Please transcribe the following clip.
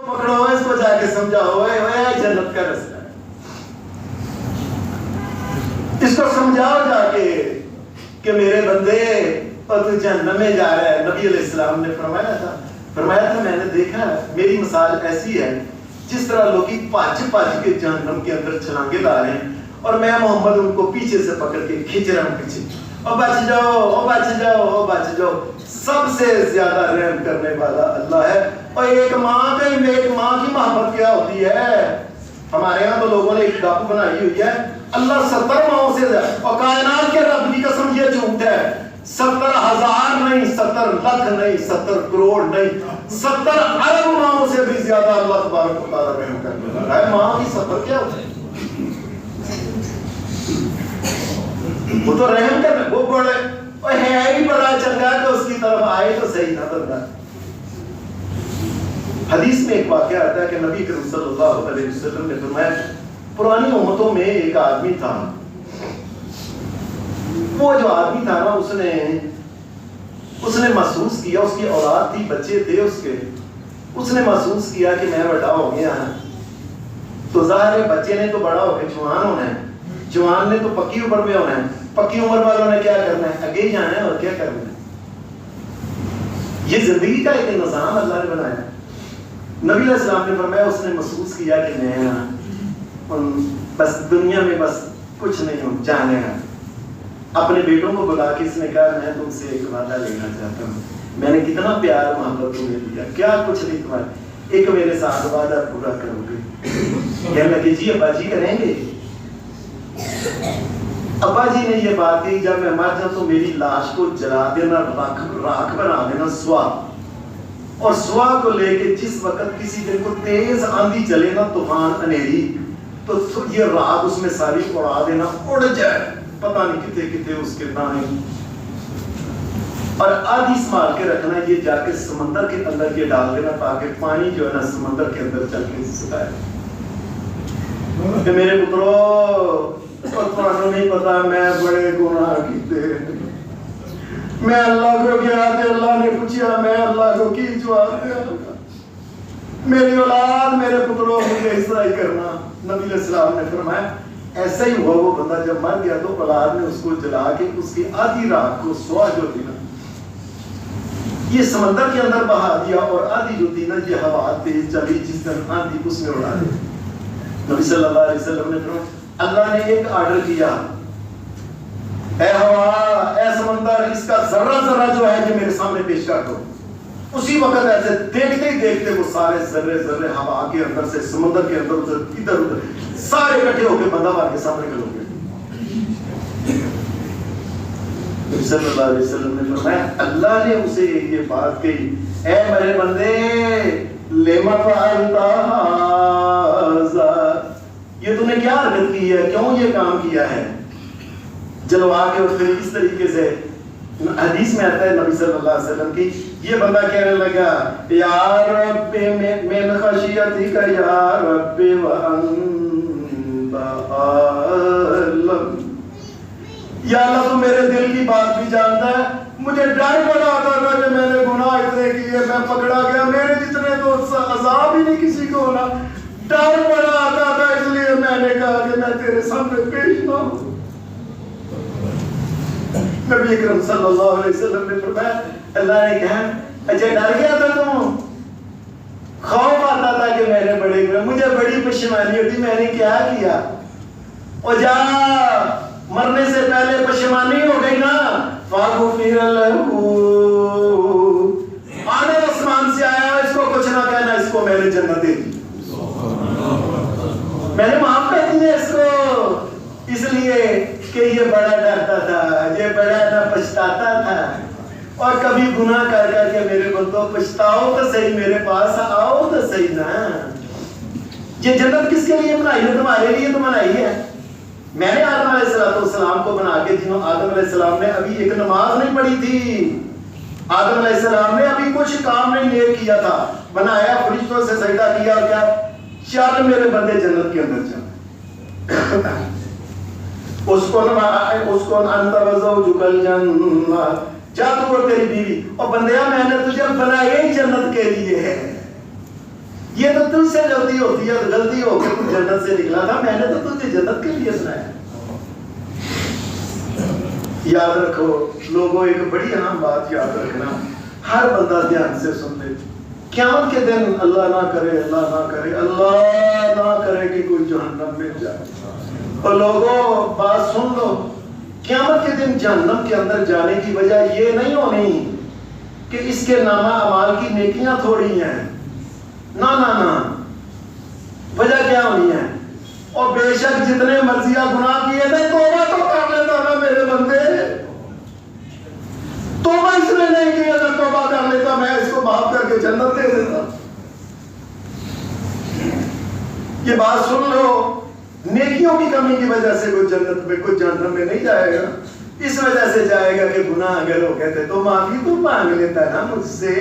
پکڑو اس کو جا کے سمجھاؤ جنت کا رستہ ہے، اس کو سمجھاؤ جا کے کہ میرے بندے اور تو جہنم میں جا رہا ہے۔ نبی علیہ السلام نے فرمایا تھا میں نے دیکھا میری مثال ایسی ہے جس طرح لوگ پاج کے جہنم کے اندر چھلانگے لا رہے ہیں اور میں محمد ان کو پیچھے سے پکڑ کے کھینچ رہا ہوں پیچھے، او بچ جاؤ او بچ جاؤ او بچ جاؤ۔ سب سے زیادہ رحم کرنے والا اللہ ہے۔ اور ایک ماں کی محبت کیا ہوتی ہے؟ ہمارے یہاں تو لوگوں نے ایک ڈاکو بنائی ہوئی ہے، اللہ 70 ماؤں سے زیادہ، اور کائنات کے رب کی قسم یہ جھوٹ ہے، 70,000 نہیں، 70 لاکھ نہیں، 70 کروڑ نہیں، 70 ارب ماؤں سے بھی زیادہ اللہ تبارک و تعالیٰ رحم کرنے والا ہے۔ ماں کی صبر کیا ہوتا ہے؟ وہ تو رحم کرنے، وہ بڑے اور ہے ہی بڑا چنگا تو اس کی طرف آئے تو صحیح نہ بندہ۔ حدیث میں ایک واقعہ آتا ہے کہ نبی کریم صلی اللہ علیہ وسلم نے فرمایا پرانی امتوں میں ایک آدمی تھا، وہ جو آدمی تھا نا اس نے محسوس کیا، اس کی اولاد تھی، بچے تھے اس نے محسوس کیا کہ میں بڑا ہو گیا تو ظاہر ہے بچے نے تو بڑا ہو کے جوان ہونا ہے، جوان نے تو پکی عمر میں ہونا ہے، پکی عمر والوں نے کیا کرنا ہے؟ آگے جانا ہے اور کیا کرنا ہے۔ یہ زندگی کا ایک نظام اللہ نے بنایا۔ نبی علیہ السلام نے فرمایا اس نے محسوس کیا کہ میں بس دنیا میں بس کچھ نہیں ہوں، جانے گا۔ اپنے بیٹوں کو بلا کے اس نے کہا میں تم سے ایک وعدہ لینا چاہتا ہوں، میں نے کتنا پیار محبت تمہیں دیا، کیا کچھ نہیں تمہارے، ایک میرے ساتھ وعدہ پورا کرو گے؟ کہنے لگے جی ابا جی کریں گے۔ ابا جی نے یہ بات کہی جب میں مر جاؤں تو میری لاش کو جلا دینا، راکھ بنا دینا سوا، اور سوا کو لے کے جس وقت کسی دن کو تیز آندھی چلے نا، طوفان انھیری، تو یہ راکھ اس میں ساری اڑا دینا، اڑ جائے پتہ نہیں کتے کتے اس کے دانے، اور آدھی سنبھال کے رکھنا، یہ جا کے سمندر کے اندر یہ ڈال دینا تاکہ پانی جو ہے نا سمندر کے اندر چل کے سکھائے۔ کہ میرے پترو اور تمہیں نہیں پتا میں بڑے گناہ کیتے، میں اللہ کو گیا تھے، اللہ نے پوچھا میں اللہ کو کی جواب دیا، میری اولاد میرے پتروں مجھے اس طرح ہی کرنا۔ نبی علیہ السلام نے فرمایا ایسا ہی ہوا، وہ بندہ جب مر گیا تو اولاد نے اس کو جلا کے اس کی آدھی راکھ کو سوا جو تھی نا یہ سمندر کے اندر بہا دیا، اور آدھی جو تھی نا یہ ہوا تیز چلی جس طرح آندھی اس میں اڑا دی۔ نبی صلی اللہ علیہ وسلم نے فرمایا اللہ نے ایک آرڈر کیا، اے ہوا اے سمندر اس کا ذرہ ذرہ جو ہے یہ میرے سامنے پیش کر دو۔ اسی وقت ایسے دیکھتے ہی دیکھتے وہ سارے ذرے ذرے ہوا کے اندر سے سمندر کے اندر ادھر ادھر سارے اکٹھے ہو کے بندہ مار کے سامنے کھڑے ہو گئے۔ نبی صلی اللہ علیہ وسلم نے فرمایا اللہ نے اسے یہ بات کہی اے میرے بندے لما فعلت ھذا، یہ تم نے کیا حرکت کی ہے، کیوں یہ کام کیا ہے؟ جلوا کے اور پھر اس طریقے سے حدیث میں آتا ہے نبی صلی اللہ علیہ وسلم کی یہ بندہ کہنے لگا یا رب من خشیتک یا رب وانت عالم، یا اللہ تو میرے دل کی بات بھی جانتا ہے، مجھے ڈر پڑا آتا تھا کہ میں نے گناہ اتنے کیے، میں پکڑا گیا، میرے جتنے تو عذاب ہی نہیں کسی کو ہونا، ڈر پڑا آتا تھا اس لیے میں نے کہا کہ میں تیرے سامنے پیش نہ ہوں۔ نبی اکرم صلی اللہ علیہ وسلم نے فرمایا اللہ نے کہا اچھا ڈر گیا تھا تم، خوف آتا تھا کہ میرے بڑے گناہ، مجھے بڑی پشیمانی ہوتی میں نے کیا کیا، اور جا مرنے سے پہلے پشیمانی ہو گئی نا فاغفر لہ، آنے آسمان سے آیا اس کو کچھ نہ کہنا، اس کو میں نے جنت دے دی، میں نے معاف کر دیا اس کو، اس لیے کہ یہ بڑا ڈرتا تھا، یہ بڑا نہ پچھتاتا تھا، اور کبھی گناہ کر کر کے میرے بندوں پچھتاؤ تو صحیح، میرے پاس آؤ تو صحیح نا۔ یہ جنت کس کے لیے بنائی ہے؟ تمہارے لیے تو بنائی ہے۔ میں نے آدم علیہ السلام کو بنا کے، جنہوں آدم علیہ السلام نے ابھی ایک نماز نہیں پڑھی تھی، آدم علیہ السلام نے ابھی کچھ کام نہیں نیک کیا تھا، بنایا، فرشتوں سے سجدہ کیا، اور کیا چل میرے بندے جنت کے اندر چل، اس کو انت وزوجک الجنہ، جا تو اور تیری بیوی، اور بندیا میں نے تجھے بنایا ہی جنت کے لیے ہے۔ یہ تو تجھ سے غلطی ہوتی ہے، غلطی ہو کے تو جنت سے نکلا تھا، میں نے تو تجھے جنت کے لیے سنایا۔ یاد رکھو لوگوں، ایک بڑی اہم بات یاد رکھنا، ہر بندہ دھیان سے سن لے، قیامت کے دن اللہ نہ کرے، اللہ نہ کرے، اللہ نہ کرے کہ کوئی جہنم میں جائے، اور لوگوں بات سن لو، قیامت کے دن جہنم کے اندر جانے کی وجہ یہ نہیں ہونی کہ اس کے نامہ اعمال کی نیکیاں تھوڑی ہیں، نہ نہ نہ، وجہ کیا ہونی ہے؟ اور بے شک جتنے مرضیہ گناہ کیے تھے توبہ تو کر لیتا نا میرے بندے، توبہ اس نے نہیں کی، اگر توبہ کر لیتا میں اس کو معاف کر کے جنت دے دیتا۔ یہ بات سن لو، نیکیوں کی کمی کی وجہ سے کوئی جنت میں، کوئی جہنم میں نہیں جائے گا، اس وجہ سے جائے گا کہ گناہ اگر ہو گئے تھے تو معافی تو مانگ لیتا نا مجھ سے،